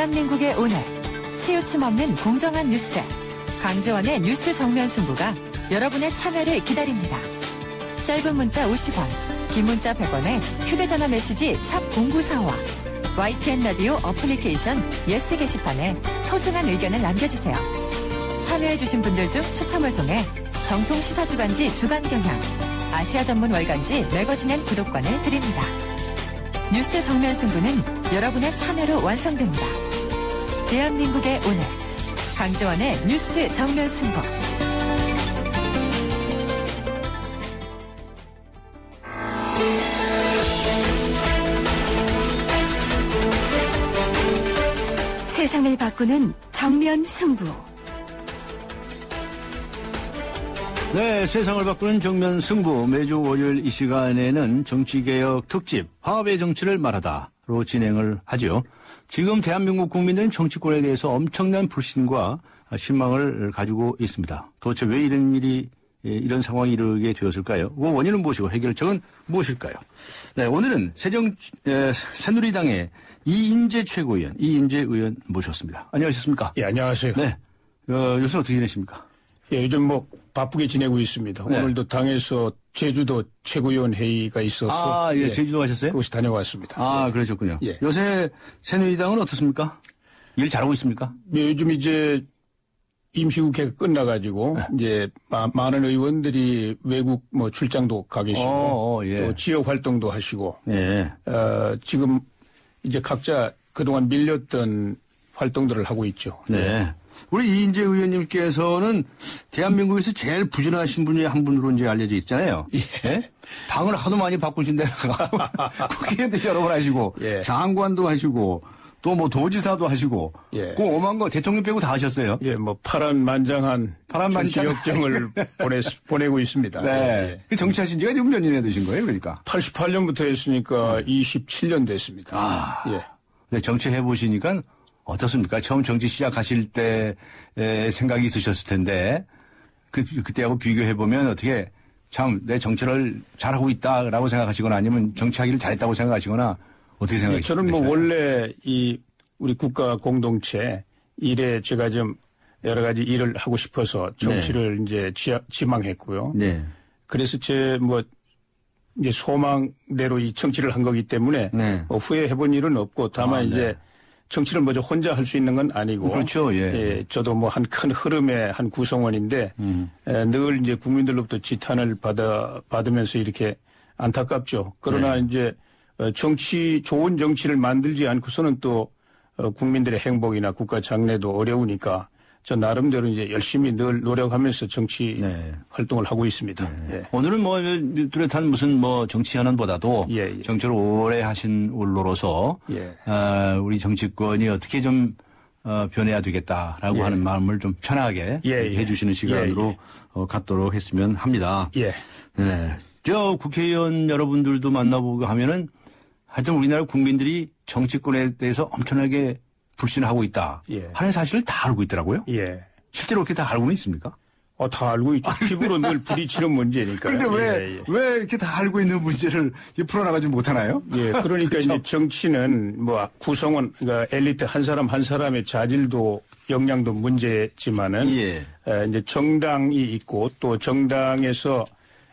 대한민국의 오늘 치우침 없는 공정한 뉴스 강지원의 뉴스 정면 승부가 여러분의 참여를 기다립니다. 짧은 문자 50원, 긴 문자 100원에 휴대전화 메시지 샵 0945와 YTN 라디오 어플리케이션 예스 게시판에 소중한 의견을 남겨주세요. 참여해주신 분들 중 추첨을 통해 정통 시사주간지 주간경향, 아시아 전문 월간지 매거진엔 구독권을 드립니다. 뉴스 정면 승부는 여러분의 참여로 완성됩니다. 대한민국의 오늘 강지원의 뉴스 정면 승부. 세상을 바꾸는 정면 승부. 네, 세상을 바꾸는 정면 승부. 매주 월요일 이 시간에는 정치개혁 특집 화합의 정치를 말하다로 진행을 하죠. 지금 대한민국 국민들은 정치권에 대해서 엄청난 불신과 신망을 가지고 있습니다. 도대체 왜 이런 상황이 이르게 되었을까요? 그 원인은 무엇이고 해결책은 무엇일까요? 네, 오늘은 새누리당의 이인재 의원 모셨습니다. 안녕하셨습니까? 예, 안녕하세요. 네, 요새 어떻게 지내십니까? 예, 요즘 바쁘게 지내고 있습니다. 네. 오늘도 당에서 제주도 최고위원 회의가 있어서. 아, 예, 제주도 가셨어요? 그곳에 다녀왔습니다. 아, 예. 그러셨군요. 예. 요새 새누리당은 어떻습니까? 일 잘하고 있습니까? 예, 요즘 이제 임시국회가 끝나가지고, 네. 이제 많은 의원들이 외국 출장도 가 계시고, 예. 또 지역 활동도 하시고, 예. 지금 이제 각자 그동안 밀렸던 활동들을 하고 있죠. 네. 우리 이인재 의원님께서는 대한민국에서 제일 부진하신 분이 한 분으로 이제 알려져 있잖아요. 예. 당을 하도 많이 바꾸신 데다가 국회의원도 여러 번 하시고, 예. 장관도 하시고, 또 도지사도 하시고, 예. 그 오만 거 대통령 빼고 다 하셨어요. 예, 파란만장한 정치 역정을 보내고 있습니다. 네. 예. 그 정치하신 지가 지금 몇 년이나 되신 거예요, 그러니까? 88년부터 했으니까 27년 됐습니다. 아. 예. 네, 정치 해보시니까 어떻습니까? 처음 정치 시작하실 때 생각이 있으셨을 텐데, 그때하고 비교해보면 어떻게 참 내 정치를 잘하고 있다라고 생각하시거나 아니면 정치하기를 잘했다고 생각하시거나 어떻게 생각하시나요? 저는 원래 우리 국가 공동체 일에 제가 좀 여러 가지 일을 하고 싶어서 정치를 네. 이제 지망했고요. 네. 그래서 이제 소망대로 이 정치를 한 거기 때문에 네. 후회해본 일은 없고 다만 네. 이제 정치를 먼저 혼자 할 수 있는 건 아니고. 그렇죠. 예. 예, 저도 한 큰 흐름의 한 구성원인데 늘 이제 국민들로부터 지탄을 받으면서 이렇게 안타깝죠. 그러나 네. 이제 좋은 정치를 만들지 않고서는 또 국민들의 행복이나 국가 장래도 어려우니까 저 나름대로 이제 열심히 늘 노력하면서 정치 네. 활동을 하고 있습니다. 네. 예. 오늘은 뚜렷한 무슨 정치 현안보다도 예. 정치를 오래 하신 올로로서 예. 우리 정치권이 어떻게 좀 변해야 되겠다라고 예. 하는 마음을 좀 편하게 해주시는 시간으로 갖도록 했으면 합니다. 예. 네. 저 국회의원 여러분들도 만나보고 하면은 하여튼 우리나라 국민들이 정치권에 대해서 엄청나게 불신하고 있다 하는 사실을 다 알고 있더라고요. 예. 실제로 그렇게 다 알고는 있습니까? 다 알고 있죠. 피부로 늘 부딪히는 문제니까. 그런데 왜 이렇게 다 알고 있는 문제를 풀어나가지 못하나요? 예. 그러니까 이제 정치는 구성원, 그러니까 엘리트 한 사람 한 사람의 자질도 역량도 문제지만은 이제 정당이 있고 또 정당에서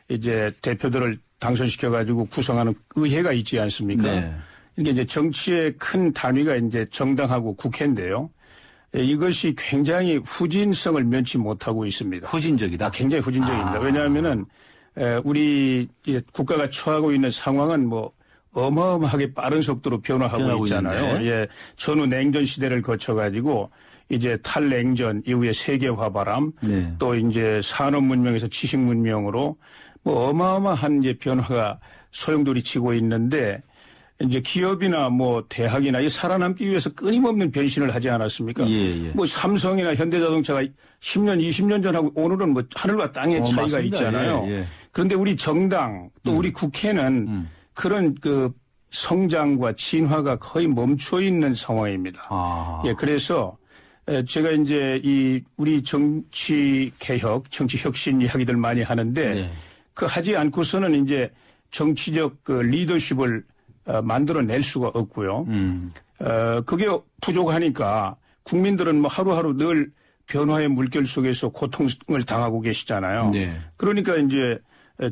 이제 대표들을 당선시켜가지고 구성하는 의회가 있지 않습니까? 네. 이게 이제 정치의 큰 단위가 이제 정당하고 국회인데요. 이것이 굉장히 후진성을 면치 못하고 있습니다. 후진적이다? 굉장히 후진적입니다. 왜냐하면은, 우리 국가가 처하고 있는 상황은 어마어마하게 빠른 속도로 변화하고 있잖아요. 예. 전후 냉전 시대를 거쳐가지고 이제 탈냉전 이후에 세계화 바람 네. 또 이제 산업 문명에서 지식 문명으로 어마어마한 이제 변화가 소용돌이치고 있는데 이제 기업이나 대학이나 살아남기 위해서 끊임없는 변신을 하지 않았습니까? 예. 삼성이나 현대자동차가 10년, 20년 전하고 오늘은 하늘과 땅의 차이가 맞습니다. 있잖아요. 예. 그런데 우리 정당 또 우리 국회는 그런 성장과 진화가 거의 멈춰 있는 상황입니다. 예, 그래서 제가 이제 우리 정치 개혁, 정치 혁신 이야기들 많이 하는데 하지 않고서는 이제 정치적 리더십을 만들어낼 수가 없고요. 그게 부족하니까 국민들은 뭐 하루하루 늘 변화의 물결 속에서 고통을 당하고 계시잖아요. 네. 그러니까 이제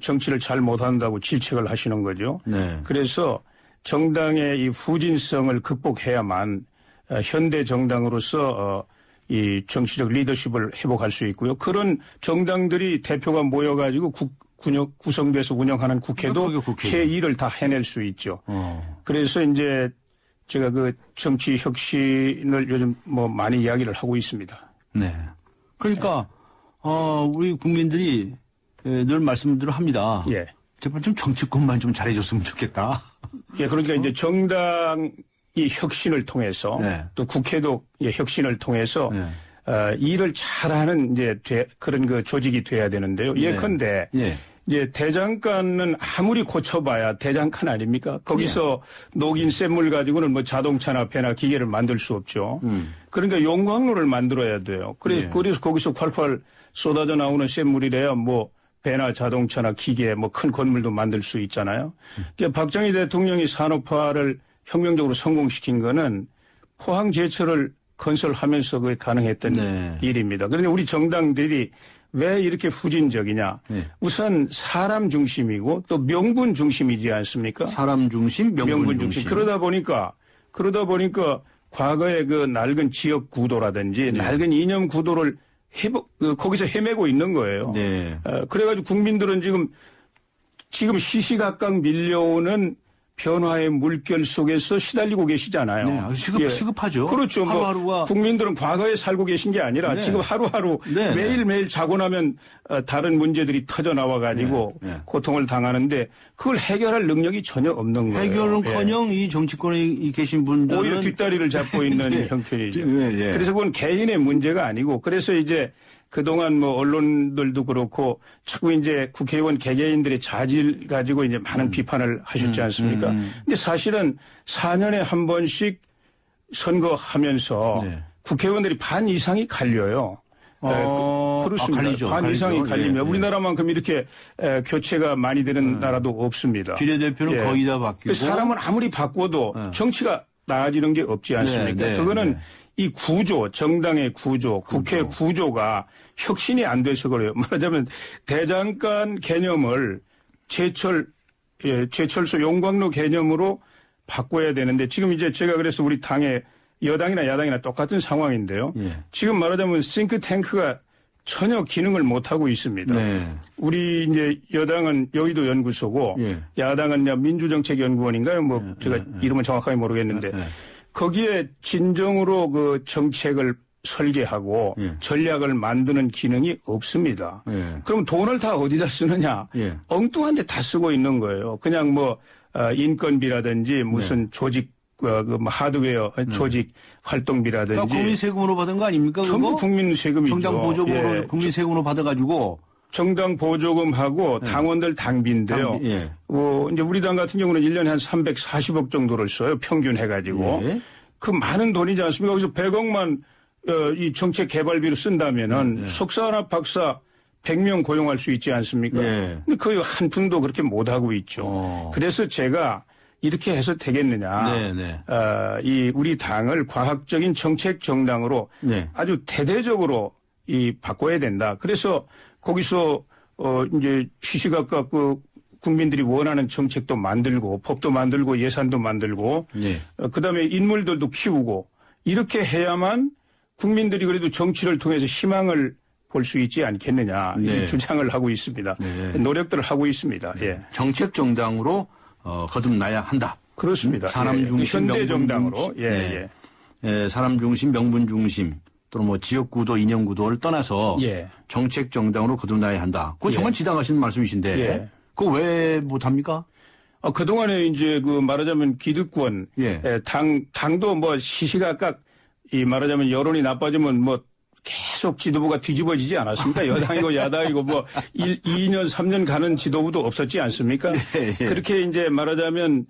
정치를 잘 못한다고 질책을 하시는 거죠. 네. 그래서 정당의 이 후진성을 극복해야만 현대 정당으로서 이 정치적 리더십을 회복할 수 있고요. 그런 정당들이 대표가 모여가지고 구성돼서 운영하는 국회도 제1을 다 해낼 수 있죠. 그래서 이제 제가 그 정치 혁신을 요즘 뭐 많이 이야기를 하고 있습니다. 네. 그러니까 우리 국민들이 늘 말씀들을 합니다. 예. 제발 좀 정치권만 좀 잘해줬으면 좋겠다. 예, 그러니까 이제 정당이 혁신을 통해서 네. 또 국회도 혁신을 통해서 네. 일을 잘하는 이제 그런 그 조직이 돼야 되는데요. 예컨대 네. 이제 대장간은 아무리 고쳐봐야 대장간 아닙니까? 거기서 네. 녹인 쇳물 가지고는 뭐 자동차나 배나 기계를 만들 수 없죠. 그러니까 용광로를 만들어야 돼요. 그래서 거기서 콸콸 쏟아져 나오는 쇳물이래야 뭐 배나 자동차나 기계 뭐 큰 건물도 만들 수 있잖아요. 그러니까 박정희 대통령이 산업화를 혁명적으로 성공시킨 거는 포항제철을 건설하면서 그게 가능했던 네. 일입니다. 그런데 우리 정당들이 왜 이렇게 후진적이냐. 네. 우선 사람 중심이고 또 명분 중심이지 않습니까? 사람 중심, 명분 중심. 그러다 보니까 과거의 그 낡은 지역 구도라든지 네. 낡은 이념 구도를 거기서 헤매고 있는 거예요. 네. 그래가지고 국민들은 지금 시시각각 밀려오는 변화의 물결 속에서 시달리고 계시잖아요. 네, 시급하죠. 그렇죠. 하루하루가. 국민들은 과거에 살고 계신 게 아니라 네. 지금 하루하루 네. 매일매일 자고 나면 다른 문제들이 터져 나와가지고 네. 고통을 당하는데 그걸 해결할 능력이 전혀 없는 거예요. 해결은커녕 이 정치권에 계신 분들은 오히려 뒷다리를 잡고 있는 네. 형편이죠. 네. 그래서 그건 개인의 문제가 아니고 그래서 이제 그동안 뭐 언론들도 그렇고 자꾸 이제 국회의원 개개인들의 자질 가지고 이제 많은 비판을 하셨지 않습니까? 근데 사실은 4년에 한 번씩 선거하면서 네. 국회의원들이 반 이상이 갈려요. 그렇습니다. 갈리죠. 반 이상이 갈리면 네. 우리나라만큼 이렇게 교체가 많이 되는 나라도 없습니다. 비례대표는 예. 거의 다 바뀌고. 사람은 아무리 바꿔도 정치가 나아지는 게 없지 않습니까? 네. 그거는 이 구조, 정당의 구조, 국회 구조가 혁신이 안 돼서 그래요. 말하자면 대장간 개념을 제철소 용광로 개념으로 바꿔야 되는데 지금 이제 제가 그래서 우리 당의 여당이나 야당이나 똑같은 상황인데요. 예. 지금 말하자면 싱크탱크가 전혀 기능을 못하고 있습니다. 네. 우리 이제 여당은 여의도 연구소고 예. 야당은 민주정책연구원인가요? 뭐 제가 이름은 정확하게 모르겠는데 거기에 진정으로 그 정책을 설계하고 전략을 만드는 기능이 없습니다. 그럼 돈을 다 어디다 쓰느냐? 엉뚱한 데 다 쓰고 있는 거예요. 그냥 뭐 인건비라든지 무슨 조직 하드웨어 조직 활동비라든지. 국민 세금으로 받은 거 아닙니까? 전부 국민 세금이죠. 정당 보조금으로 국민 세금으로 받아가지고. 정당 보조금하고 당원들 당비인데요. 이제 우리 당 같은 경우는 1년에 한 340억 정도를 써요. 평균 해가지고. 그 많은 돈이지 않습니까? 거기서 100억만 이 정책 개발비로 쓴다면은 석사나 박사 100명 고용할 수 있지 않습니까? 근데 거의 한 푼도 그렇게 못하고 있죠. 그래서 제가 이렇게 해서 되겠느냐. 이 우리 당을 과학적인 정책 정당으로 아주 대대적으로 바꿔야 된다. 그래서 거기서 이제 시시각각 국민들이 원하는 정책도 만들고 법도 만들고 예산도 만들고 그다음에 인물들도 키우고 이렇게 해야만 국민들이 그래도 정치를 통해서 희망을 볼 수 있지 않겠느냐 이 주장을 하고 있습니다. 노력들을 하고 있습니다. 정책 정당으로 거듭나야 한다. 그렇습니다. 사람 중심, 현대 정당으로. 사람 중심, 명분 중심 또는 뭐 지역구도, 이념구도를 떠나서 정책 정당으로 거듭나야 한다. 그거 정말 지당하시는 말씀이신데 그거 왜 못합니까? 그동안에 이제 말하자면 기득권, 당도 뭐 시시각각 말하자면 여론이 나빠지면 뭐 계속 지도부가 뒤집어지지 않았습니까? 여당이고 야당이고 뭐 2년, 3년 가는 지도부도 없었지 않습니까? 그렇게 이제 말하자면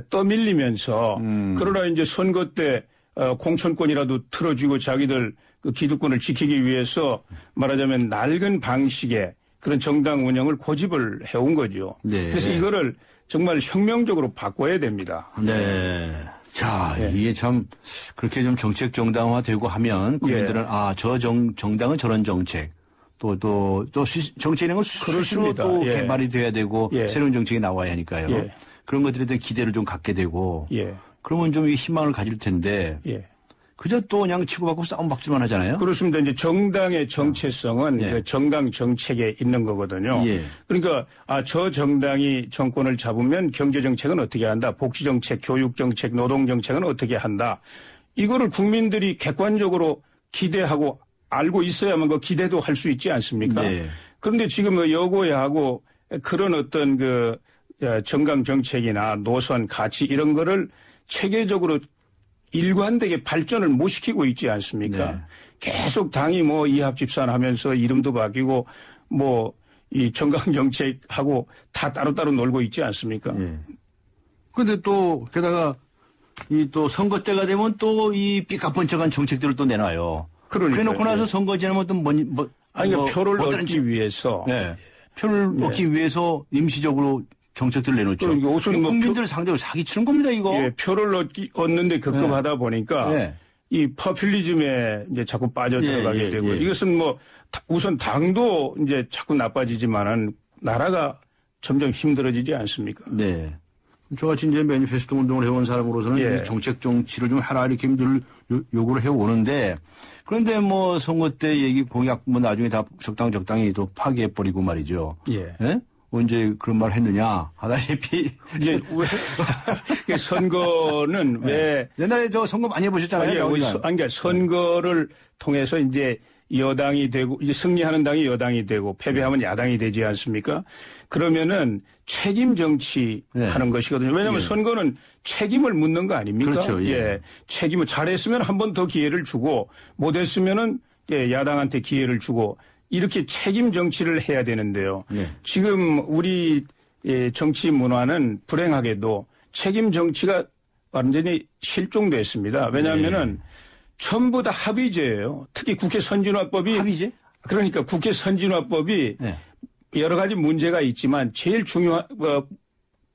떠밀리면서 그러나 이제 선거 때 공천권이라도 틀어주고 자기들 그 기득권을 지키기 위해서 말하자면 낡은 방식의 그런 정당 운영을 고집을 해온 거죠. 그래서 이거를 정말 혁명적으로 바꿔야 됩니다. 자, 예. 이게 참 그렇게 좀 정책 정당화되고 하면 국민들은 예. 아, 저 정당은 저런 정책. 또 정책이라는 건 수시로 또 예. 개발이 돼야 되고 예. 새로운 정책이 나와야 하니까요. 예. 그런 것들에 대한 기대를 좀 갖게 되고 예. 그러면 좀 희망을 가질 텐데 예. 그저 또 그냥 치고받고 싸움박질만 하잖아요. 그렇습니다. 이제 정당의 정체성은 예. 그 정당 정책에 있는 거거든요. 예. 그러니까 저 정당이 정권을 잡으면 경제 정책은 어떻게 한다. 복지 정책, 교육 정책, 노동 정책은 어떻게 한다. 이거를 국민들이 객관적으로 기대하고 알고 있어야만 그 기대도 할 수 있지 않습니까? 네. 그런데 지금 여고야하고 그런 어떤 그 정강 정책이나 노선 가치 이런 거를 체계적으로 일관되게 발전을 못 시키고 있지 않습니까? 네. 계속 당이 뭐 이합집산 하면서 이름도 바뀌고 뭐 이 정강 정책하고 다 따로따로 놀고 있지 않습니까? 예. 근데 또 게다가 이 또 선거 때가 되면 또 이 삐까뻔쩍한 정책들을 또 내놔요. 그러니까 그래놓고 나서 예. 선거 지나면 또 그러니까 표를 어떤 얻기 위해서 네. 표를 얻기 위해서 임시적으로 정책들을 내놓죠. 그러니까 우선 뭐 국민들을 상대로 사기치는 겁니다, 이거. 예, 표를 얻는데 급급하다 보니까 네. 이 퍼퓰리즘에 이제 자꾸 빠져들어가게 예, 예, 되고 예. 이것은 뭐 우선 당도 이제 자꾸 나빠지지만은 나라가 점점 힘들어지지 않습니까? 네. 저같이 이제 매니페스토 운동을 해온 사람으로서는 예. 이 정책 정치를 좀 하라 이렇게 늘 요구를 해오는데 그런데 뭐 선거 때 얘기 공약 뭐 나중에 다 적당히 또 파기해버리고 말이죠. 예. 예? 언제 그런 말 했느냐 하다시피 이제 왜 선거는 왜 옛날에 저 선거 많이 해보셨잖아요. 그러니까 선거를 통해서 이제 여당이 되고 이제 승리하는 당이 여당이 되고 패배하면 야당이 되지 않습니까? 그러면은 책임 정치하는 것이거든요. 왜냐하면 선거는 책임을 묻는 거 아닙니까? 그렇죠. 예. 책임을 잘했으면 한 번 더 기회를 주고 못했으면은 야당한테 기회를 주고 이렇게 책임 정치를 해야 되는데요. 네. 지금 우리 정치 문화는 불행하게도 책임 정치가 완전히 실종됐습니다. 왜냐하면은 전부 다 합의제예요. 특히 국회 선진화법이 합의제? 그러니까 국회 선진화법이 네. 여러 가지 문제가 있지만 제일 중요한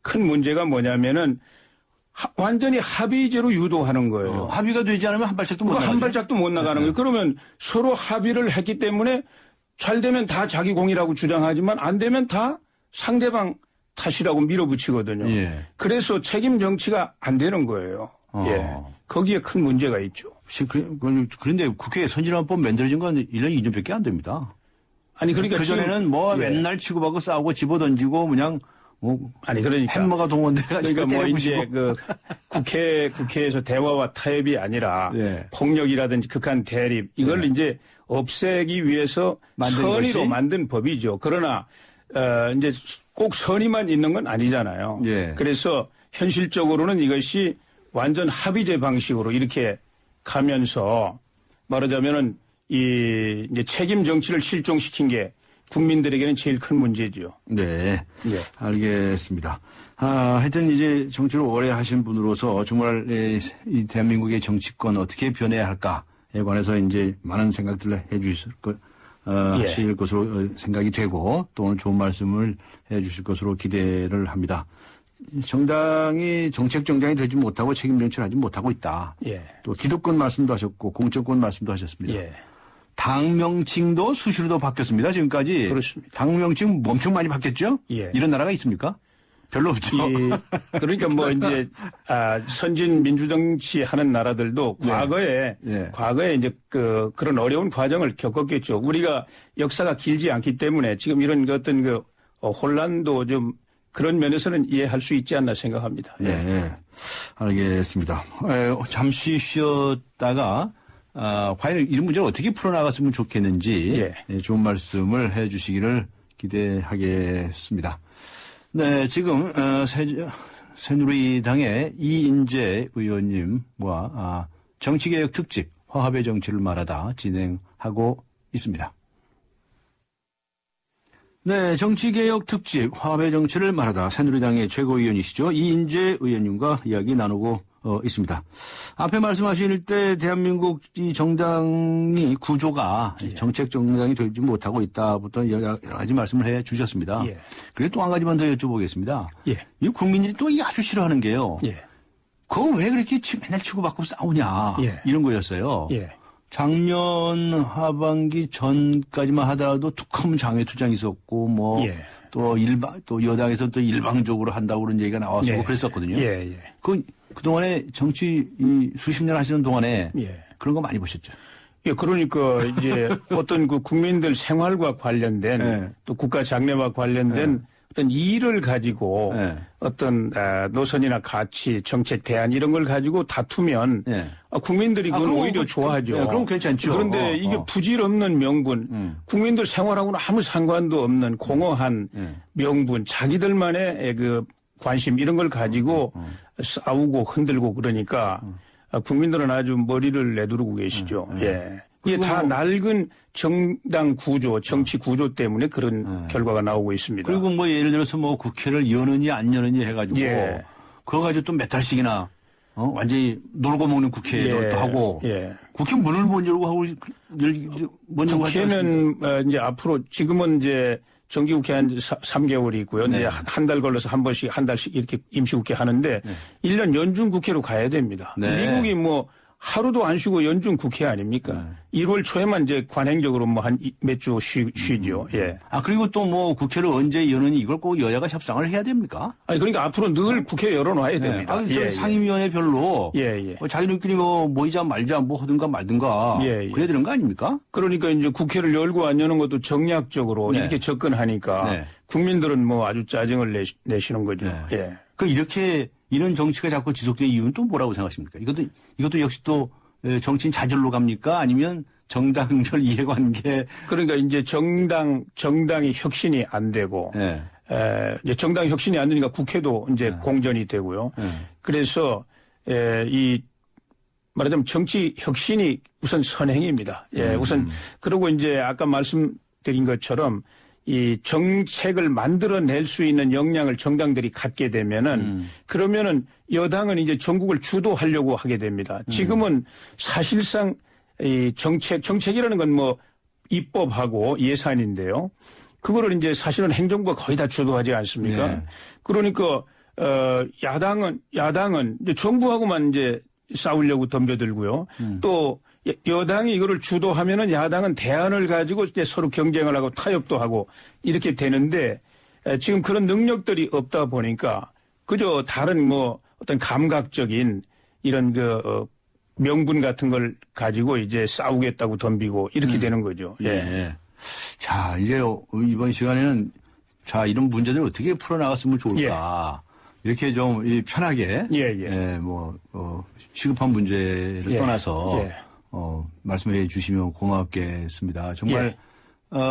큰 문제가 뭐냐면은 완전히 합의제로 유도하는 거예요. 합의가 되지 않으면 한 발짝도 못 나가죠. 한 발짝도 못 나가는 거예요. 그러면 서로 합의를 했기 때문에 잘 되면 다 자기 공이라고 주장하지만 안 되면 다 상대방 탓이라고 밀어붙이거든요. 예. 그래서 책임 정치가 안 되는 거예요. 예. 거기에 큰 문제가 있죠. 그런데 국회 선진화법 만들어진 건 1년 2년밖에 안 됩니다. 아니 그러니까 그전에는 뭐 맨날 치고받고 싸우고 집어던지고 그냥 뭐 아니 그러니까 햄머가 동원돼가지고 그러니까 뭐 이제 그 국회에서 대화와 타협이 아니라 폭력이라든지 극한 대립 이걸 이제 없애기 위해서 선의로 만든 법이죠. 그러나 이제 꼭 선의만 있는 건 아니잖아요. 그래서 현실적으로는 이것이 완전 합의제 방식으로 이렇게 가면서 말하자면은 이제 책임 정치를 실종시킨 게 국민들에게는 제일 큰 문제죠. 네. 알겠습니다. 하여튼 이제 정치를 오래 하신 분으로서 정말 이 대한민국의 정치권 어떻게 변해야 할까에 관해서 이제 많은 생각들을 해 주실 하실 것으로 생각이 되고 또 오늘 좋은 말씀을 해 주실 것으로 기대를 합니다. 정당이 정책 정당이 되지 못하고 책임 정치를 하지 못하고 있다. 또 기득권 말씀도 하셨고 공천권 말씀도 하셨습니다. 당 명칭도 수시로도 바뀌었습니다. 지금까지. 그렇습니다. 당 명칭 엄청 많이 바뀌었죠? 이런 나라가 있습니까? 별로 없죠. 그러니까 뭐 이제 선진 민주정치 하는 나라들도 과거에 이제 그런 어려운 과정을 겪었겠죠. 우리가 역사가 길지 않기 때문에 지금 이런 어떤 혼란도 좀 그런 면에서는 이해할 수 있지 않나 생각합니다. 네. 알겠습니다. 잠시 쉬었다가 과연 이런 문제를 어떻게 풀어나갔으면 좋겠는지 좋은 말씀을 해 주시기를 기대하겠습니다. 네, 지금 새누리당의 이인재 의원님과 정치개혁 특집 화합의 정치를 말하다 진행하고 있습니다. 네, 정치개혁 특집 화합의 정치를 말하다 새누리당의 최고위원이시죠. 이인재 의원님과 이야기 나누고 있습니다. 앞에 말씀하실 때 대한민국 이 정당이 구조가 정책 정당이 되지 못하고 있다부터 여러 가지 말씀을 해 주셨습니다. 그리고 또 한 가지만 더 여쭤보겠습니다. 이 국민들이 또 아주 싫어하는 게요. 그거 왜 그렇게 맨날 치고받고 싸우냐. 예. 이런 거였어요. 예. 작년 하반기 전까지만 하더라도 툭하면 장외투쟁이 있었고 뭐 예. 또 여당에서 또 일방적으로 한다고 그런 얘기가 나와서 예. 그랬었거든요. 예. 예. 그동안에 정치 수십 년 하시는 동안에 예. 그런 거 많이 보셨죠? 예, 그러니까 이제 어떤 그 국민들 생활과 관련된 네. 또 국가 장래와 관련된 어떤 일을 가지고 어떤 노선이나 가치, 정책 대안 이런 걸 가지고 다투면 국민들이 그건 오히려 좋아하죠. 그럼 괜찮죠. 그런데 이게 부질없는 명분, 국민들 생활하고는 아무 상관도 없는 공허한 명분, 자기들만의 그 관심 이런 걸 가지고 싸우고 흔들고 그러니까 국민들은 아주 머리를 내두르고 계시죠. 예. 이게 다 낡은 정당 구조, 정치 구조 때문에 그런 결과가 나오고 있습니다. 그리고 뭐 예를 들어서 뭐 국회를 여느니 안 여느니 해가지고 그거 가지고 또 몇 달씩이나 완전히 놀고 먹는 국회도 하고 국회 문을 못 열고 하고 국회는 이제 앞으로 지금은 이제 정기국회 한 3개월이 있고요. 이제 한 달 걸러서 한 번씩 한 달씩 이렇게 임시국회 하는데 1년 연중국회로 가야 됩니다. 미국이 뭐 하루도 안 쉬고 연중 국회 아닙니까? 1월 초에만 이제 관행적으로 뭐 한 몇 주 쉬죠. 예. 그리고 또 뭐 국회를 언제 여느니 이걸 꼭 여야가 협상을 해야 됩니까? 아니, 그러니까 앞으로 늘 국회 열어놔야 됩니다. 상임위원회 별로. 자기들끼리 뭐 모이자 말자 뭐 하든가 말든가. 그래야 되는 거 아닙니까? 그러니까 이제 국회를 열고 안 여는 것도 정략적으로 이렇게 접근하니까 국민들은 뭐 아주 짜증을 내시는 거죠. 이런 정치가 자꾸 지속되는 이유는 또 뭐라고 생각하십니까? 이것도 역시 또 정치인 자질로 갑니까? 아니면 정당별 이해관계. 그러니까 이제 정당이 혁신이 안 되고, 이제 정당 혁신이 안 되니까 국회도 이제 공전이 되고요. 그래서, 말하자면 정치 혁신이 우선 선행입니다. 우선, 그리고 이제 아까 말씀드린 것처럼 이 정책을 만들어낼 수 있는 역량을 정당들이 갖게 되면은 그러면은 여당은 이제 전국을 주도하려고 하게 됩니다. 지금은 사실상 이 정책이라는 건 뭐 입법하고 예산인데요. 그거를 이제 사실은 행정부가 거의 다 주도하지 않습니까? 그러니까 야당은 이제 정부하고만 이제 싸우려고 덤벼들고요. 또 여당이 이거를 주도하면은 야당은 대안을 가지고 이제 서로 경쟁을 하고 타협도 하고 이렇게 되는데 지금 그런 능력들이 없다 보니까 그저 다른 뭐 어떤 감각적인 이런 그 명분 같은 걸 가지고 이제 싸우겠다고 덤비고 이렇게 되는 거죠. 자, 이제 이번 시간에는 자, 이런 문제들을 어떻게 풀어나갔으면 좋을까. 이렇게 좀 편하게. 시급한 문제를 떠나서. 말씀해 주시면 고맙겠습니다. 정말,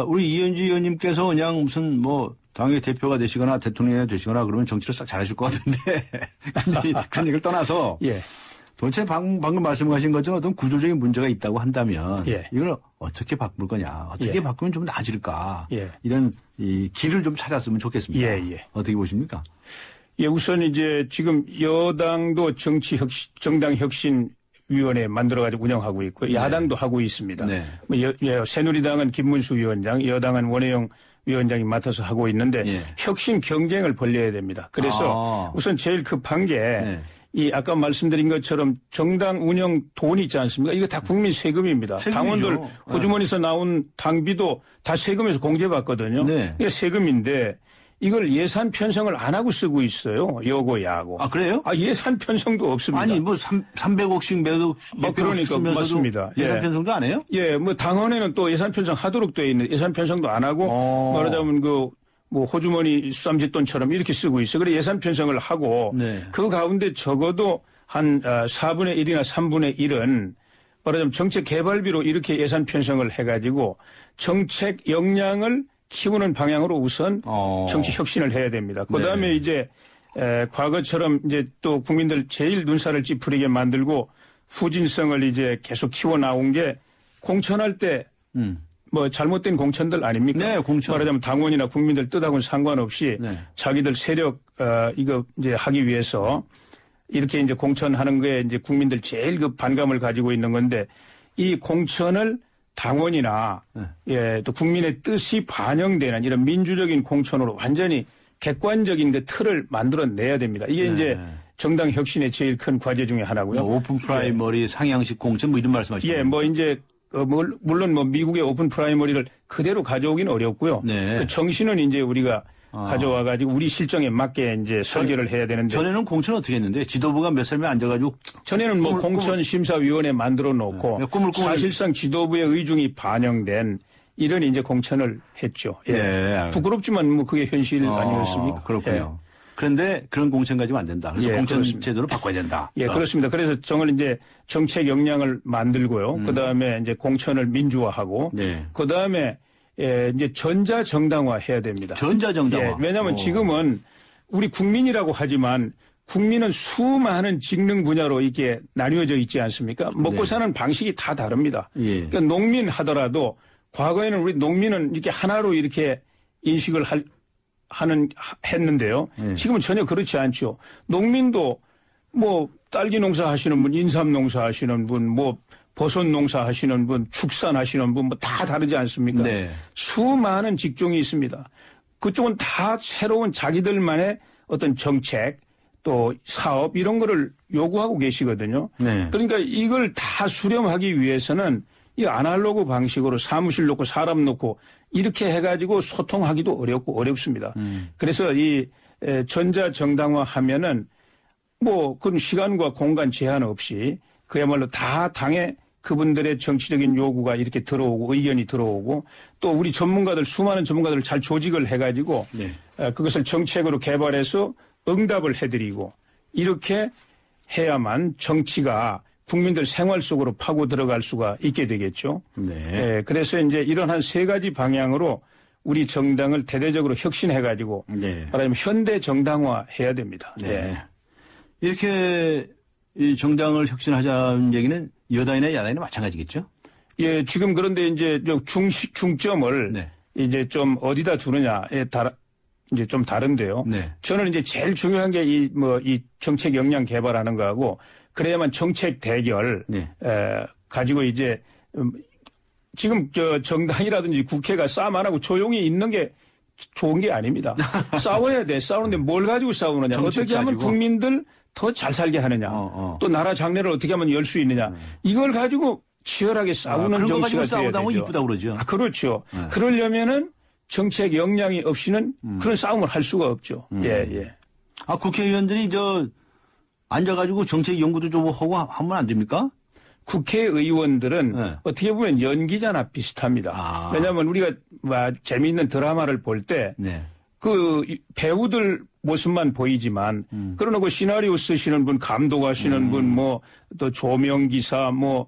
우리 이현주 의원님께서 그냥 무슨 뭐, 당의 대표가 되시거나 대통령이 되시거나 그러면 정치를 싹 잘하실 것 같은데. 그런 얘기를 떠나서. 도대체 방금 말씀하신 것처럼 어떤 구조적인 문제가 있다고 한다면. 이걸 어떻게 바꿀 거냐. 어떻게 바꾸면 좀 나아질까. 이런 이 길을 좀 찾았으면 좋겠습니다. 어떻게 보십니까? 우선 이제 지금 여당도 정당 혁신 위원회 만들어가지고 운영하고 있고 야당도 하고 있습니다. 새누리당은 김문수 위원장, 여당은 원혜영 위원장이 맡아서 하고 있는데 혁신 경쟁을 벌려야 됩니다. 그래서 우선 제일 급한 게 이 아까 말씀드린 것처럼 정당 운영 돈이 있지 않습니까? 이거 다 국민 세금입니다. 세금이죠. 당원들 호주머니에서 나온 당비도 다 세금에서 공제받거든요. 이게 세금인데 이걸 예산 편성을 안 하고 쓰고 있어요. 여고 야고. 그래요? 예산 편성도 없습니다. 아니 뭐 300억씩 매도 그러니까 맞습니다. 예산 편성도 안 해요? 뭐 당원에는 또 예산 편성 하도록 돼 있는데 예산 편성도 안 하고 말하자면 뭐 호주머니 쌈짓돈처럼 이렇게 쓰고 있어요. 그래 예산 편성을 하고 그 가운데 적어도 한 4분의 1이나 3분의 1은 말하자면 정책 개발비로 이렇게 예산 편성을 해가지고 정책 역량을 키우는 방향으로 우선 정치 혁신을 해야 됩니다. 그다음에 이제 과거처럼 이제 또 국민들 제일 눈살을 찌푸리게 만들고 후진성을 이제 계속 키워 나온 게 공천할 때 뭐 잘못된 공천들 아닙니까? 공천. 말하자면 당원이나 국민들 뜻하고는 상관없이 자기들 세력 이거 이제 하기 위해서 이렇게 이제 공천하는 거에 이제 국민들 제일 그 반감을 가지고 있는 건데 이 공천을 당원이나 또 국민의 뜻이 반영되는 이런 민주적인 공천으로 완전히 객관적인 그 틀을 만들어내야 됩니다. 이게 이제 정당 혁신의 제일 큰 과제 중에 하나고요. 오픈 프라이머리, 예. 상향식 공천 뭐 이런 말씀하시죠? 예, 뭐 이제 물론 뭐 미국의 오픈 프라이머리를 그대로 가져오기는 어렵고요. 네. 그 정신은 이제 우리가 가져와가지고 우리 실정에 맞게 이제 설계를 해야 되는데. 전에는 공천 어떻게 했는데 지도부가 몇 사람이 앉아가지고. 전에는 뭐 공천심사위원회 만들어 놓고 사실상 지도부의 의중이 반영된 이런 이제 공천을 했죠. 예. 예. 부끄럽지만 뭐 그게 현실 아니었습니까? 그렇군요. 예. 그런데 그런 공천 가지고 안 된다. 그래서 공천 그렇습니다. 제도를 바꿔야 된다. 예, 그렇습니다. 그래서 정을 이제 정책 역량을 만들고요. 그 다음에 이제 공천을 민주화하고. 네. 그 다음에 이제 전자정당화 해야 됩니다. 전자정당화. 예, 왜냐하면 지금은 우리 국민이라고 하지만 국민은 수많은 직능 분야로 이렇게 나뉘어져 있지 않습니까? 먹고 사는 방식이 다 다릅니다. 예. 그러니까 농민 하더라도 과거에는 우리 농민은 이렇게 하나로 이렇게 인식을 했는데요. 지금은 전혀 그렇지 않죠. 농민도 뭐 딸기 농사 하시는 분, 인삼 농사 하시는 분, 뭐 버섯 농사 하시는 분, 축산하시는 분 뭐 다 다르지 않습니까? 네. 수많은 직종이 있습니다. 그쪽은 다 새로운 자기들만의 어떤 정책 또 사업 이런 거를 요구하고 계시거든요. 네. 그러니까 이걸 다 수렴하기 위해서는 이 아날로그 방식으로 사무실 놓고 사람 놓고 이렇게 해가지고 소통하기도 어렵고 어렵습니다. 그래서 이 전자정당화 하면은 뭐 그런 시간과 공간 제한 없이 그야말로 다 당에 그분들의 정치적인 요구가 이렇게 들어오고 의견이 들어오고 또 우리 전문가들 수많은 전문가들을 잘 조직을 해가지고 그것을 정책으로 개발해서 응답을 해드리고 이렇게 해야만 정치가 국민들 생활 속으로 파고 들어갈 수가 있게 되겠죠. 네. 그래서 이제 이런 한 세 가지 방향으로 우리 정당을 대대적으로 혁신해가지고 말하자면 현대 정당화 해야 됩니다. 네. 이렇게 이 정당을 혁신하자는 얘기는 여당이나 야당이나 마찬가지겠죠? 예, 지금 그런데 이제 중점을 이제 좀 어디다 두느냐에 따라 이제 좀 다른데요. 저는 이제 제일 중요한 게 이 정책 역량 개발하는 거하고 그래야만 정책 대결 가지고 이제 지금 정당이라든지 국회가 싸움 안 하고 조용히 있는 게 좋은 게 아닙니다. 싸워야 돼. 싸우는데 뭘 가지고 싸우느냐. 어떻게 하면 가지고. 국민들 더 잘 살게 하느냐. 또 나라 장래를 어떻게 하면 열 수 있느냐. 이걸 가지고 치열하게 싸우는 정치가 돼야 되죠. 이쁘다 그러죠. 그렇죠. 그러려면은 정책 역량이 없이는 그런 싸움을 할 수가 없죠. 예. 국회의원들이 앉아가지고 정책 연구도 좀 하고 하면 안 됩니까? 국회의원들은 어떻게 보면 연기자나 비슷합니다. 왜냐하면 우리가 재미있는 드라마를 볼 때 그 배우들 모습만 보이지만 그러나 그 시나리오 쓰시는 분, 감독하시는 분, 뭐 또 조명기사 뭐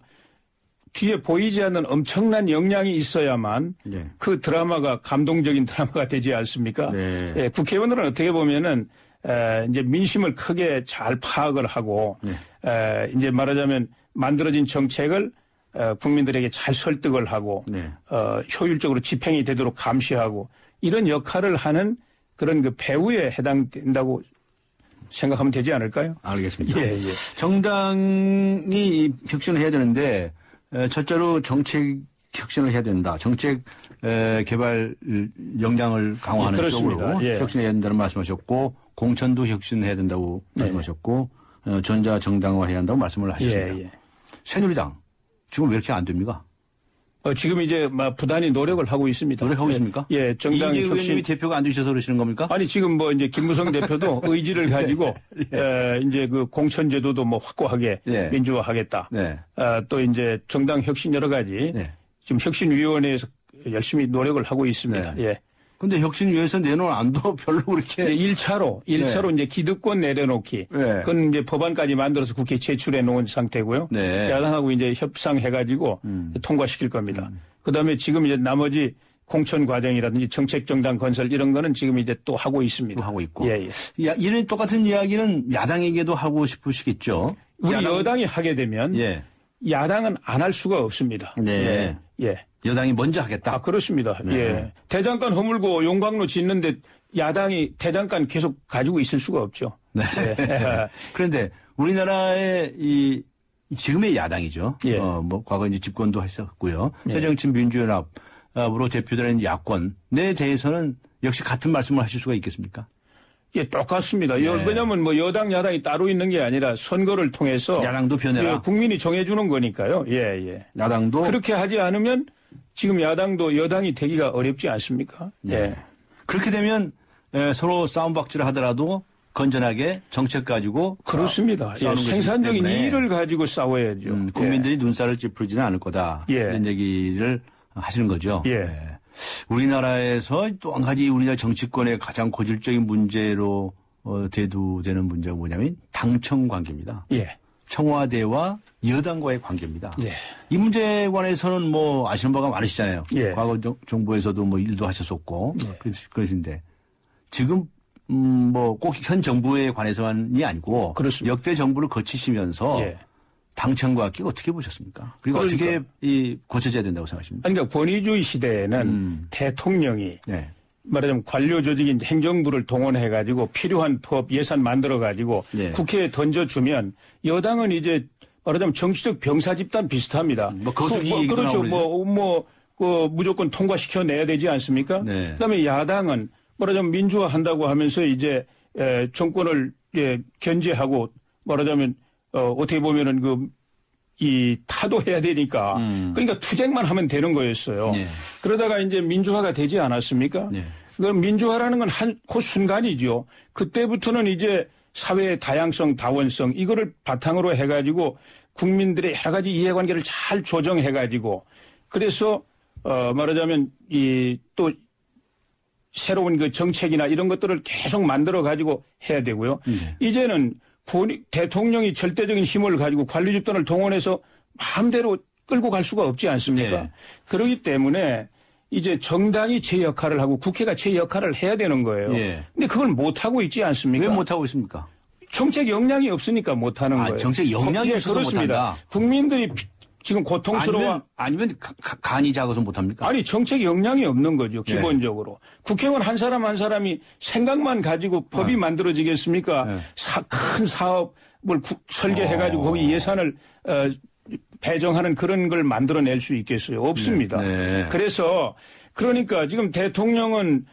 뒤에 보이지 않는 엄청난 역량이 있어야만 그 드라마가 감동적인 드라마가 되지 않습니까? 예, 국회의원들은 어떻게 보면은 이제 민심을 크게 잘 파악을 하고 이제 말하자면 만들어진 정책을 국민들에게 잘 설득을 하고 효율적으로 집행이 되도록 감시하고 이런 역할을 하는 그런 그 배우에 해당된다고 생각하면 되지 않을까요? 알겠습니다. 예. 정당이 혁신을 해야 되는데 첫째로 정책 혁신을 해야 된다. 정책 개발 역량을 강화하는 쪽으로 혁신해야 된다는 말씀하셨고 공천도 혁신해야 된다고 말씀하셨고 전자정당화 해야 한다고 말씀을 하셨습니다. 새누리당 지금 왜 이렇게 안 됩니까? 지금 이제 부단히 노력을 하고 있습니다. 노력하고 있습니까? 예, 정당 이재 의원님이 대표가 안 되셔서 그러시는 겁니까? 아니 지금 뭐 이제 김무성 대표도 의지를 가지고 이제 그 공천제도도 뭐 확고하게 민주화하겠다. 또 이제 정당 혁신 여러 가지 지금 혁신위원회에서 열심히 노력을 하고 있습니다. 근데 혁신위에서 내놓은 안도 별로 그렇게. 1차로 이제 기득권 내려놓기. 그건 이제 법안까지 만들어서 국회에 제출해 놓은 상태고요. 야당하고 이제 협상해가지고 통과시킬 겁니다. 그 다음에 지금 이제 나머지 공천 과정이라든지 정책 정당 건설 이런 거는 지금 이제 또 하고 있습니다. 또 하고 있고. 이런 똑같은 이야기는 야당에게도 하고 싶으시겠죠. 우리 여당이 하게 되면 야당은 안 할 수가 없습니다. 여당이 먼저 하겠다. 그렇습니다. 대장간 허물고 용광로 짓는데 야당이 대장간 계속 가지고 있을 수가 없죠. 그런데 우리나라의 지금의 야당이죠. 뭐 과거 이제 집권도 했었고요. 새정치민주연합으로 대표되는 야권에 대해서는 역시 같은 말씀을 하실 수가 있겠습니까? 예, 똑같습니다. 예. 왜냐하면 뭐 여당 야당이 따로 있는 게 아니라 선거를 통해서 야당도 변해라. 예, 국민이 정해주는 거니까요. 예, 예. 야당도 그렇게 하지 않으면 지금 야당도 여당이 되기가 어렵지 않습니까? 예. 예. 그렇게 되면 서로 싸움박질을 하더라도 건전하게 정책 가지고 그렇습니다. 예, 생산적인 이의를 가지고 싸워야죠. 국민들이 눈살을 찌푸리지는 않을 거다. 예. 이런 얘기를 하시는 거죠. 예. 예. 우리나라에서 또 한 가지 우리나라 정치권의 가장 고질적인 문제로 대두되는 문제가 뭐냐면 당청 관계입니다. 예. 청와대와 여당과의 관계입니다. 예. 이 문제에 관해서는 뭐 아시는 바가 많으시잖아요. 예. 과거 정부에서도 뭐 일도 하셨었고 예. 그러신데 지금 뭐 꼭 현 정부에 관해서만이 아니고 그렇습니다. 역대 정부를 거치시면서 예. 당청과 관계 어떻게 보셨습니까? 그리고 그러니까. 어떻게 고쳐져야 된다고 생각하십니까? 그러니까 권위주의 시대에는 대통령이 네. 말하자면 관료 조직인 행정부를 동원해 가지고 필요한 법 예산 만들어 가지고 네. 국회에 던져주면 여당은 이제 말하자면 정치적 병사 집단 비슷합니다. 뭐 거수기 얘기도 그렇죠. 나오고 무조건 통과시켜 내야 되지 않습니까? 네. 그다음에 야당은 말하자면 민주화한다고 하면서 이제 정권을 견제하고 말하자면 어떻게 보면은 이 타도해야 되니까 그러니까 투쟁만 하면 되는 거였어요. 네. 그러다가 이제 민주화가 되지 않았습니까? 네. 그럼 민주화라는 건 그 순간이죠. 그때부터는 이제 사회의 다양성, 다원성 이거를 바탕으로 해가지고 국민들의 여러 가지 이해관계를 잘 조정해가지고 그래서 말하자면 또 새로운 그 정책이나 이런 것들을 계속 만들어 가지고 해야 되고요. 이제는 대통령이 절대적인 힘을 가지고 관리 집단을 동원해서 마음대로 끌고 갈 수가 없지 않습니까? 네. 그렇기 때문에 이제 정당이 제 역할을 하고 국회가 제 역할을 해야 되는 거예요. 네. 근데 그걸 못하고 있지 않습니까? 왜 못하고 있습니까? 정책 역량이 없으니까 못하는 거예요. 정책 역량이 없어서 그렇습니다. 못한다. 국민들이 지금 고통스러워. 아니면 간이 작아서 못합니까? 아니 정책 역량이 없는 거죠. 기본적으로. 국회의원 한 사람 한 사람이 생각만 가지고 법이 만들어지겠습니까? 큰 사업을 설계해가지고 거기 예산을 배정하는 그런 걸 만들어낼 수 있겠어요? 없습니다. 네. 그래서 그러니까 지금 대통령은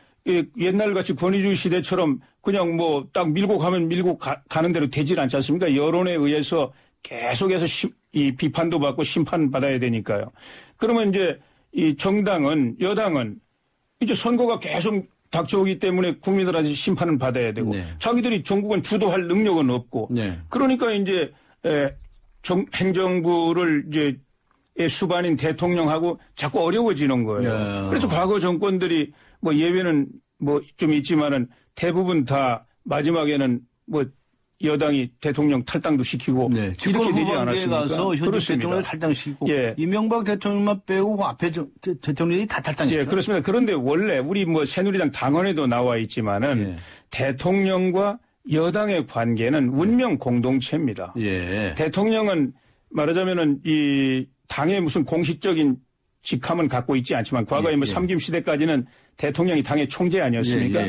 옛날같이 권위주의 시대처럼 그냥 뭐 딱 밀고 가면 밀고 가는 대로 되질 않지 않습니까? 여론에 의해서 계속해서 이 비판도 받고 심판받아야 되니까요. 그러면 이제 이 정당은 여당은 이제 선거가 계속 닥쳐오기 때문에 국민들한테 심판을 받아야 되고 자기들이 전국은 주도할 능력은 없고 그러니까 이제 행정부를 이제 수반인 대통령하고 자꾸 어려워지는 거예요. 그래서 과거 정권들이 뭐 예외는 뭐 좀 있지만은 대부분 다 마지막에는 뭐 여당이 대통령 탈당도 시키고 이렇게 되지 않았습니까? 가서 현직 대통령을 탈당시키고 이명박 대통령만 빼고 앞에 대통령이 다 탈당했죠. 예, 그렇습니다. 그런데 원래 우리 뭐 새누리당 당원에도 나와 있지만은 대통령과 여당의 관계는 운명 공동체입니다. 대통령은 말하자면은 이 당의 무슨 공식적인 직함은 갖고 있지 않지만 과거에 뭐 삼김 시대까지는 대통령이 당의 총재 아니었습니까?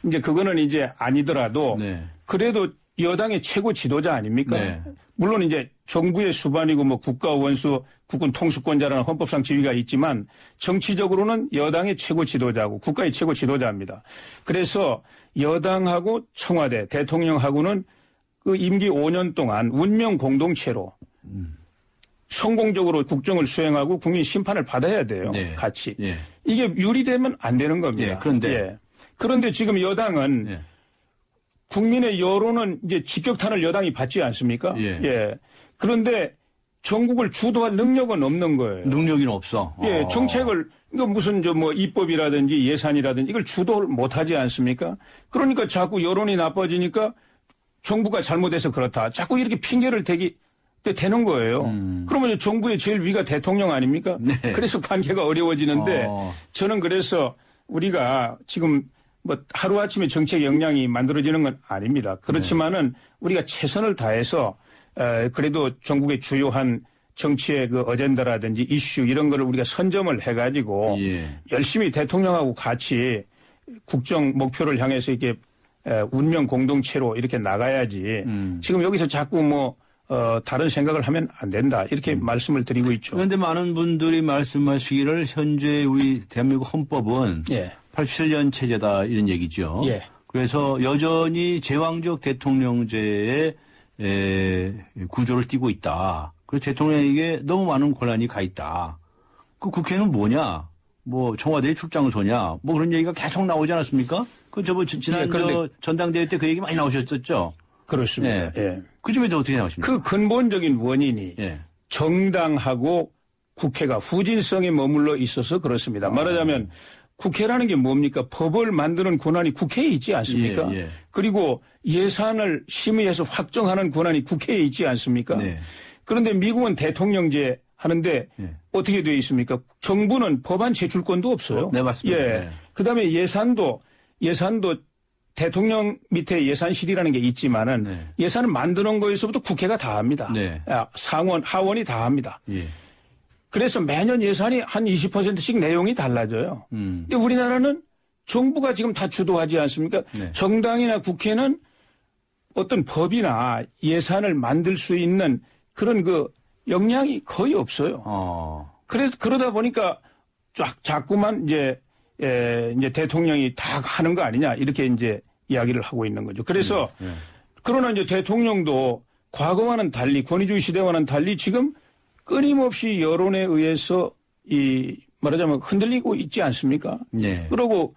이제 그거는 이제 아니더라도 그래도 여당의 최고 지도자 아닙니까? 물론 이제 정부의 수반이고 뭐 국가 원수, 국군 통수권자라는 헌법상 지위가 있지만 정치적으로는 여당의 최고 지도자고 국가의 최고 지도자입니다. 그래서 여당하고 청와대, 대통령하고는 그 임기 5년 동안 운명 공동체로 성공적으로 국정을 수행하고 국민 심판을 받아야 돼요. 같이. 이게 유리되면 안 되는 겁니다. 그런데 지금 여당은 국민의 여론은 이제 직격탄을 여당이 받지 않습니까? 그런데 전국을 주도할 능력은 없는 거예요. 능력이 없어. 정책을 이거 무슨 뭐 입법이라든지 예산이라든지 이걸 주도를 못하지 않습니까? 그러니까 자꾸 여론이 나빠지니까 정부가 잘못해서 그렇다. 자꾸 이렇게 핑계를 대기 되는 거예요. 그러면 정부의 제일 위가 대통령 아닙니까? 그래서 관계가 어려워지는데 저는 그래서 우리가 지금 뭐 하루아침에 정책 역량이 만들어지는 건 아닙니다. 그렇지만은 우리가 최선을 다해서 그래도 전국의 주요한 정치의 그 어젠다라든지 이슈 이런 거를 우리가 선점을 해가지고 열심히 대통령하고 같이 국정 목표를 향해서 이렇게 운명 공동체로 이렇게 나가야지 지금 여기서 자꾸 뭐 다른 생각을 하면 안 된다. 이렇게 말씀을 드리고 있죠. 그런데 많은 분들이 말씀하시기를 현재 우리 대한민국 헌법은 87년 체제다 이런 얘기죠. 그래서 여전히 제왕적 대통령제의 구조를 띠고 있다. 그래서 대통령에게 너무 많은 권한이 가 있다. 그 국회는 뭐냐? 뭐 청와대의 출장소냐? 뭐 그런 얘기가 계속 나오지 않았습니까? 그 지난 전당대회 때 그 얘기 많이 나오셨었죠? 그렇습니다. 예. 그 점에 어떻게 생각하십니까? 그 근본적인 원인이 정당하고 국회가 후진성에 머물러 있어서 그렇습니다. 말하자면 국회라는 게 뭡니까? 법을 만드는 권한이 국회에 있지 않습니까? 그리고 예산을 심의해서 확정하는 권한이 국회에 있지 않습니까? 네. 그런데 미국은 대통령제 하는데 어떻게 되어 있습니까? 정부는 법안 제출권도 없어요. 네, 맞습니다. 예. 그다음에 예산도 대통령 밑에 예산실이라는 게 있지만은 예산을 만드는 거에서부터 국회가 다 합니다. 네. 상원, 하원이 다 합니다. 그래서 매년 예산이 한 20%씩 내용이 달라져요. 근데 우리나라는 정부가 지금 다 주도하지 않습니까? 네. 정당이나 국회는 어떤 법이나 예산을 만들 수 있는 그런 그 역량이 거의 없어요. 그래서 그러다 보니까 자꾸만 이제 대통령이 다 하는 거 아니냐 이렇게 이제 이야기를 하고 있는 거죠. 그래서 그러나 이제 대통령도 과거와는 달리 권위주의 시대와는 달리 지금 끊임없이 여론에 의해서 말하자면 흔들리고 있지 않습니까? 네. 그러고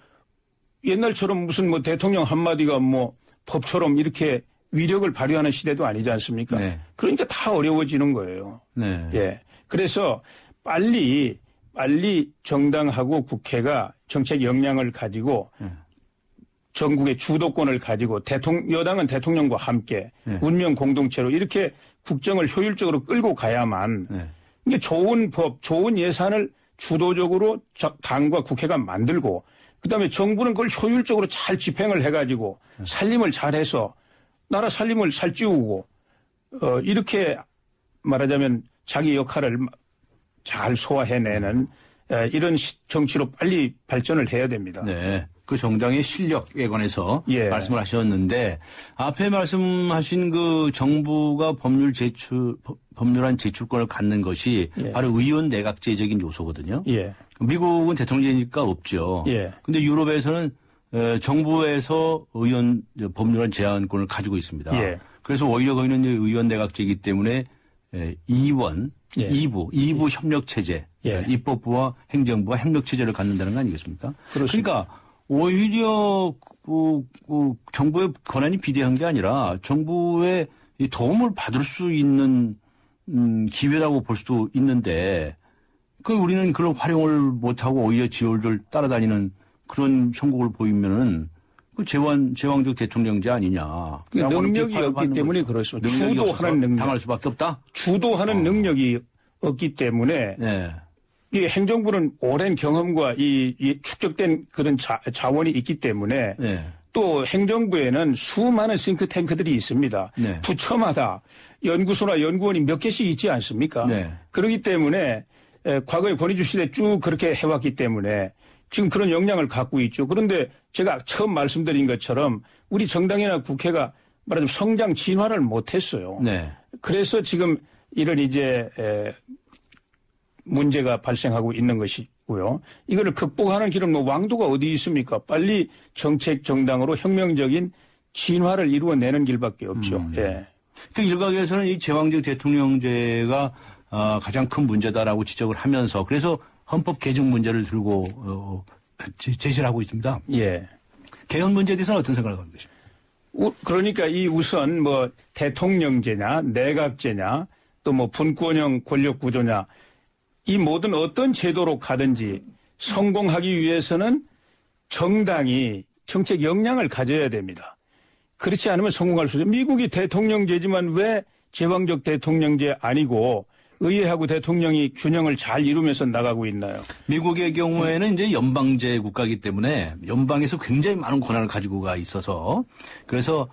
옛날처럼 무슨 뭐 대통령 한마디가 뭐 법처럼 이렇게 위력을 발휘하는 시대도 아니지 않습니까? 네. 그러니까 다 어려워지는 거예요. 네. 예. 그래서 빨리 정당하고 국회가 정책 역량을 가지고 전국의 주도권을 가지고 여당은 대통령과 함께 운명 공동체로 이렇게 국정을 효율적으로 끌고 가야만 이게 좋은 법, 좋은 예산을 주도적으로 당과 국회가 만들고 그다음에 정부는 그걸 효율적으로 잘 집행을 해가지고 살림을 잘해서 나라 살림을 살찌우고 이렇게 말하자면 자기 역할을 잘 소화해내는 이런 정치로 빨리 발전을 해야 됩니다. 네. 그 정당의 실력에 관해서 말씀을 하셨는데 앞에 말씀하신 그 정부가 법률안 제출권을 갖는 것이 바로 의원 내각제적인 요소거든요. 미국은 대통령제니까 없죠. 근데 유럽에서는 정부에서 법률안 제안권을 가지고 있습니다. 그래서 오히려 거기는 의원 내각제이기 때문에 이원, 이부 협력체제, 입법부와 행정부와 협력체제를 갖는다는 거 아니겠습니까? 그렇습니다. 그러니까 오히려 정부의 권한이 비대한 게 아니라 정부의 도움을 받을 수 있는 기회라고 볼 수도 있는데 우리는 그런 활용을 못하고 오히려 지올졸 따라다니는 그런 형국을 보이면은 그 제왕적 대통령제 아니냐. 능력이 없기 때문에 그렇습니다. 주도하는 능력. 당할 수밖에 없다? 주도하는 능력이 없기 때문에 이 행정부는 오랜 경험과 이 축적된 그런 자원이 있기 때문에 또 행정부에는 수많은 싱크탱크들이 있습니다. 부처마다 연구소나 연구원이 몇 개씩 있지 않습니까? 그렇기 때문에 과거에 권위주의 시대 쭉 그렇게 해왔기 때문에 지금 그런 역량을 갖고 있죠. 그런데 제가 처음 말씀드린 것처럼 우리 정당이나 국회가 말하자면 성장 진화를 못했어요. 그래서 지금 이런 이제 문제가 발생하고 있는 것이고요. 이거를 극복하는 길은 뭐 왕도가 어디 있습니까? 빨리 정책 정당으로 혁명적인 진화를 이루어내는 길밖에 없죠. 그 일각에서는 이 제왕적 대통령제가 가장 큰 문제다라고 지적을 하면서 그래서 헌법 개정 문제를 들고 제시를 하고 있습니다. 개헌 문제에 대해서는 어떤 생각을 갖고 계십니까? 그러니까 우선 뭐 대통령제냐 내각제냐 또 뭐 분권형 권력 구조냐 이 모든 어떤 제도로 가든지 성공하기 위해서는 정당이 정책 역량을 가져야 됩니다. 그렇지 않으면 성공할 수 없어요. 미국이 대통령제지만 왜 제왕적 대통령제 아니고 의회하고 대통령이 균형을 잘 이루면서 나가고 있나요? 미국의 경우에는 이제 연방제 국가이기 때문에 연방에서 굉장히 많은 권한을 가지고가 있어서 그래서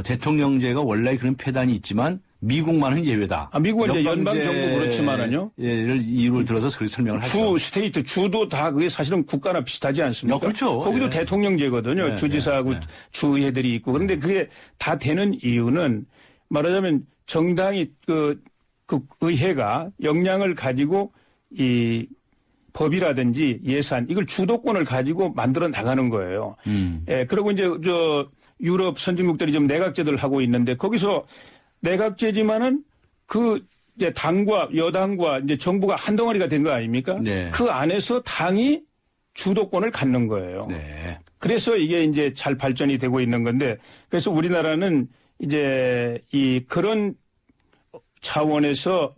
대통령제가 원래 그런 폐단이 있지만 미국만은 예외다. 미국은 이제 연방 정부 그렇지만은요. 예를 이유를 들어서 그렇게 설명을 하죠. 스테이트 주도 다 그게 사실은 국가나 비슷하지 않습니까? 그렇죠. 거기도 대통령제거든요. 주지사하고 주의회들이 있고 그런데 그게 다 되는 이유는 말하자면 정당이 그 의회가 역량을 가지고 이 법이라든지 예산 이걸 주도권을 가지고 만들어 나가는 거예요. 그리고 이제 유럽 선진국들이 좀 내각제도를 하고 있는데 거기서 내각제지만은 그 이제 당과 여당과 이제 정부가 한 덩어리가 된 거 아닙니까? 네. 그 안에서 당이 주도권을 갖는 거예요. 네. 그래서 이게 이제 잘 발전이 되고 있는 건데 그래서 우리나라는 이제 그런 차원에서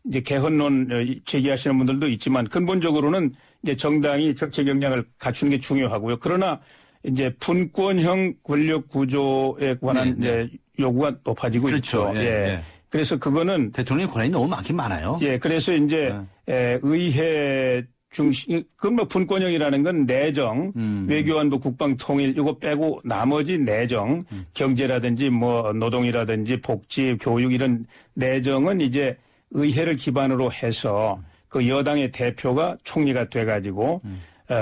이제 개헌론 제기하시는 분들도 있지만 근본적으로는 이제 정당이 정책 역량을 갖추는 게 중요하고요. 그러나 이제 분권형 권력 구조에 관한 이제 요구가 높아지고 그렇죠. 있죠. 예. 예. 그래서 그거는 대통령의 권한이 너무 많긴 많아요. 예. 그래서 이제 의회 중심, 그 뭐 분권형이라는 건 내정, 외교안보 국방통일 이거 빼고 나머지 내정, 경제라든지 뭐 노동이라든지 복지, 교육 이런 내정은 이제 의회를 기반으로 해서 그 여당의 대표가 총리가 돼가지고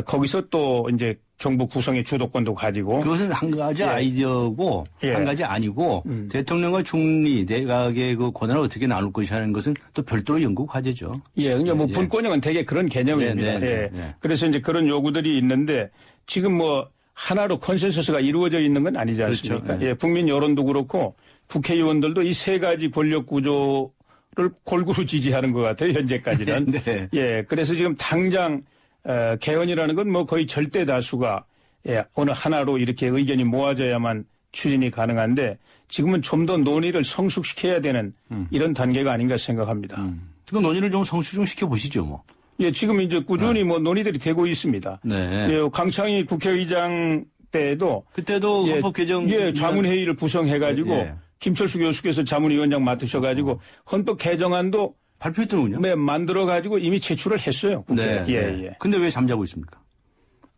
거기서 또 이제 정부 구성의 주도권도 가지고 그것은 한 가지 아이디어고 한 가지 아니고 대통령과 총리 내각의 그 권한을 어떻게 나눌 것이라는 것은 또 별도로 연구 과제죠. 예, 그러니까 뭐 분권형은 되게 그런 개념입니다. 예. 그래서 이제 그런 요구들이 있는데 지금 뭐 하나로 컨센서스가 이루어져 있는 건 아니지 않습니까? 그렇죠. 예, 국민 여론도 그렇고 국회의원들도 이 세 가지 권력 구조를 골고루 지지하는 것 같아요. 현재까지는. 네. 예, 그래서 지금 당장 개헌이라는 건 뭐 거의 절대 다수가 어느 하나로 이렇게 의견이 모아져야만 추진이 가능한데 지금은 좀 더 논의를 성숙시켜야 되는 이런 단계가 아닌가 생각합니다. 그 논의를 좀 성숙 시켜 보시죠, 뭐. 예, 지금 이제 꾸준히 뭐 논의들이 되고 있습니다. 네. 예, 강창희 국회의장 때도 그때도 헌법 개정 자문회의를 구성해가지고 김철수 교수께서 자문위원장 맡으셔가지고 헌법 개정안도 발표했더군요. 네, 만들어가지고 이미 제출을 했어요. 국회에. 네. 예. 근데 왜 잠자고 있습니까?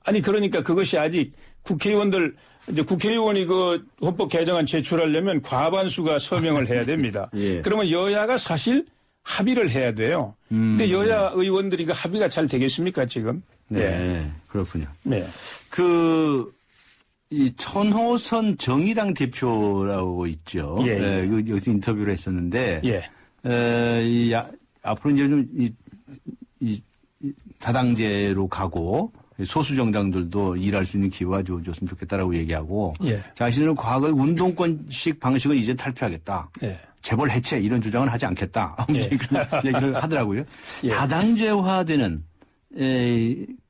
아니, 그러니까 그것이 아직 국회의원들, 이제 국회의원이 그 헌법 개정안 제출하려면 과반수가 서명을 해야 됩니다. 예. 그러면 그러면 여야가 사실 합의를 해야 돼요. 근데 여야 의원들이 그 합의가 잘 되겠습니까, 지금? 네. 예. 그렇군요. 네. 이 천호선 정의당 대표라고 있죠. 예. 네, 여기서 인터뷰를 했었는데. 예. 앞으로 이제 좀 이 다당제로 가고 소수 정당들도 일할 수 있는 기회가 줬으면 좋겠다라고 얘기하고 예. 자신은 과거의 운동권식 방식을 이제 탈피하겠다. 예. 재벌 해체 이런 주장은 하지 않겠다. 예. 그런 얘기를 하더라고요. 예. 다당제화되는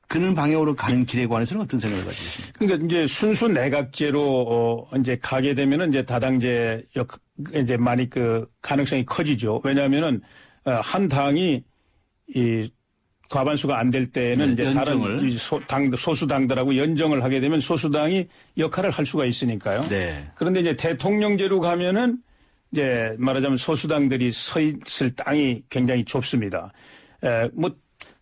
그런 방향으로 가는 길에 관해서는 어떤 생각을 가지고 있습니까? 그러니까 이제 순수 내각제로 이제 가게 되면은 이제 다당제 이제 많이 그 가능성이 커지죠. 왜냐하면은 한 당이 이 과반수가 안 될 때는 이제 연정을. 다른 소수당들하고 연정을 하게 되면 소수당이 역할을 할 수가 있으니까요. 네. 그런데 이제 대통령제로 가면은 이제 말하자면 소수당들이 서 있을 땅이 굉장히 좁습니다. 뭐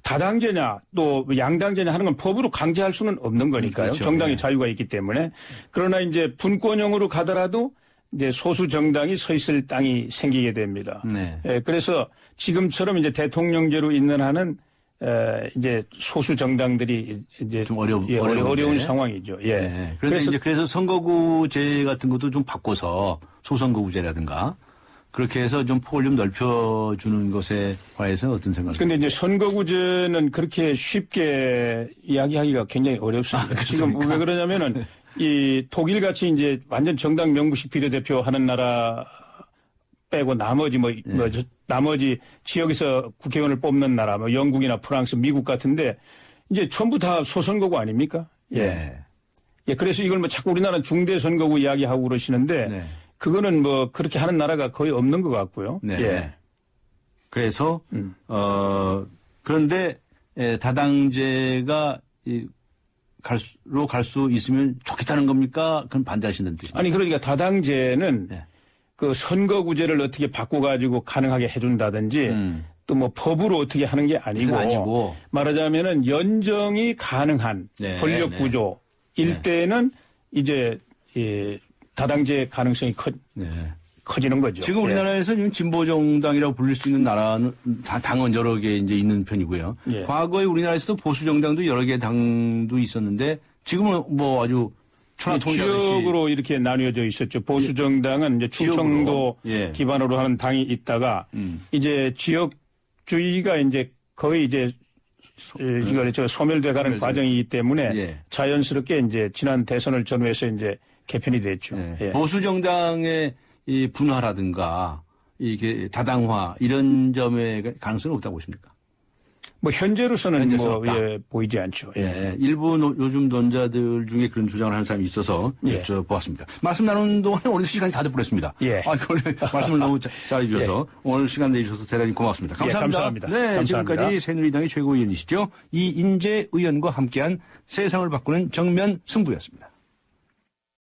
다당제냐 또 양당제냐 하는 건 법으로 강제할 수는 없는 거니까요. 그렇죠. 정당의 네. 자유가 있기 때문에. 그러나 이제 분권형으로 가더라도 이제 소수 정당이 서 있을 땅이 생기게 됩니다. 네. 그래서 지금처럼 이제 대통령제로 있는 한은 이제 소수 정당들이 이제 좀 어려운 상황이죠. 예. 네. 그래서 선거구제 같은 것도 좀 바꿔서 소선거구제라든가 그렇게 해서 좀 폭을 좀 넓혀주는 것에 관해서는 어떤 생각이세요? 근데 이제 선거구제는 그렇게 쉽게 이야기하기가 굉장히 어렵습니다. 지금 왜 그러냐면은 이 독일같이 이제 완전 정당 명부식 비례대표 하는 나라 빼고 나머지 나머지 지역에서 국회의원을 뽑는 나라 뭐 영국이나 프랑스, 미국 같은데 이제 전부 다 소선거구 아닙니까? 예. 예. 그래서 이걸 뭐 자꾸 우리나라는 중대 선거구 이야기하고 그러시는데 네. 그거는 뭐 그렇게 하는 나라가 거의 없는 것 같고요. 네. 예. 그래서 그런데 다당제가 갈 수 있으면 좋겠다는 겁니까? 그건 반대하시는 뜻입니까? 아니 그러니까 다당제는 그 선거구제를 어떻게 바꿔가지고 가능하게 해준다든지 또 뭐 법으로 어떻게 하는 게 아니고 말하자면은 연정이 가능한 권력구조일 때는 이제 다당제 가능성이 커지는 거죠. 지금 우리나라에서 지금 진보정당이라고 불릴 수 있는 나라는 당은 여러 개 이제 있는 편이고요. 예. 과거에 우리나라에서도 보수정당도 여러 개 당도 있었는데 지금은 뭐 아주 지역으로 이렇게 나뉘어져 있었죠. 보수정당은 이제 충청도 기반으로 하는 당이 있다가 이제 지역주의가 이제 거의 이제 이걸 소멸돼가는 과정이기 때문에 자연스럽게 이제 지난 대선을 전후해서 이제 개편이 됐죠. 예. 보수 정당의 이 분화라든가 이게 다당화 이런 점에 가능성은 없다고 보십니까? 뭐 현재로서는 보이지 않죠. 예. 일부 요즘 논자들 중에 그런 주장을 하는 사람이 있어서 여쭤보았습니다. 말씀 나누는 동안에 오늘 시간이 다 돼버렸습니다. 오늘 말씀을 너무 잘해 주셔서 오늘 시간 내주셔서 대단히 고맙습니다. 감사합니다. 감사합니다. 네, 감사합니다. 지금까지 새누리당의 최고위원이시죠. 이인재 의원과 함께한 세상을 바꾸는 정면 승부였습니다.